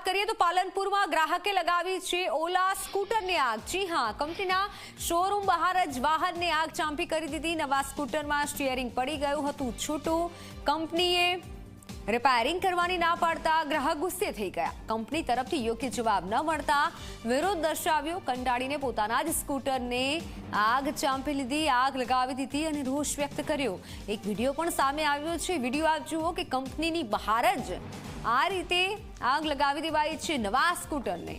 કરીએ તો પાલનપુરમાં ગ્રાહકે લગાવી છે ઓલા સ્કૂટરની આગ। જી હા, કંપનીના શોરૂમ બહાર જ વાહનને આગ ચાંપી કરી દીધી। નવા સ્કૂટરમાં સ્ટીયરિંગ પડી ગયું હતું છૂટું। કંપનીએ રિપેરિંગ કરવાની ના પાડતા ગ્રાહક ગુસ્સે થઈ ગયા। કંપની તરફથી યોગ્ય જવાબ ન મળતા વિરોધ દર્શાવ્યો। કંટાળીને પોતાના જ સ્કૂટરને આગ ચાંપી લીધી, આગ લગાવી દીધી અને રોષ વ્યક્ત કર્યો। એક વિડીયો પણ સામે આવ્યો છે। વિડીયો આપ જુઓ કે કંપનીની બહાર જ આ રીતે આગ લગાવી દેવાઈ છે નવા સ્કૂટરને।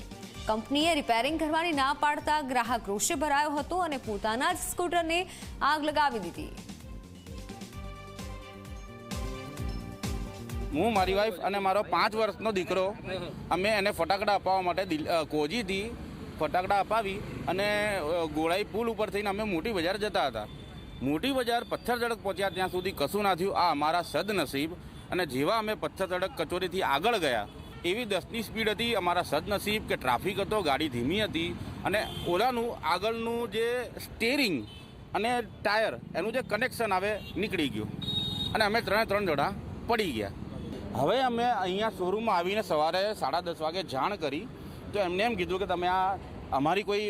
કંપનીએ રિપેરિંગ કરવાની ના પાડતા ગ્રાહક રોષે ભરાયો હતો અને પોતાના જ સ્કૂટરને આગ લગાવી દીધી। હું, મારી વાઈફ અને મારો 5 વર્ષનો દીકરો અમે એને ફટાકડા અપાવવા માટે કોજીથી ફટાકડા અપાવી અને ગોળાઈ પુલ ઉપર થઈને અમે મોટી બજાર જતા હતા। મોટી બજાર પથ્થર સડક પહોંચ્યા ત્યાં સુધી કશું ના થયું। આ અમારા સદનસીબ। અને જેવા અમે પથ્થર સડક કચોરીથી આગળ ગયા એવી 10ની સ્પીડ હતી। અમારા સદનસીબ કે ટ્રાફિક હતો, ગાડી ધીમી હતી અને ઓલાનું આગળનું જે સ્ટેરિંગ અને ટાયર એનું જે કનેક્શન આવે નીકળી ગયું અને અમે 3 જણા પડી ગયા। હવે અમે અહીંયા શોરૂમમાં આવીને સવારે 10:30 વાગે જાણ કરી તો એમને એમ કીધું કે તમે આ અમારી કોઈ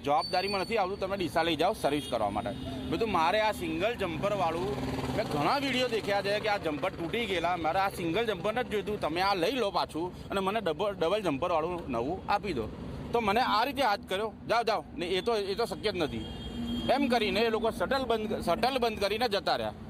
જવાબદારીમાં નથી આવતું, તમે ડીસા લઈ જાઓ સર્વિસ કરવા માટે। બધું મારે આ સિંગલ જમ્પરવાળું મેં ઘણા વિડીયો દેખ્યા છે કે આ જમ્પર તૂટી ગયેલા, મારે આ સિંગલ જમ્પર જ જોઈતું, તમે આ લઈ લો પાછું અને મને ડબલ જમ્પરવાળું નવું આપી દો। તો મને આ રીતે હાથ કર્યો, જાઓ ને એ તો શક્ય જ નથી એમ કરીને એ લોકો શટલ બંધ કરીને જતા રહ્યા।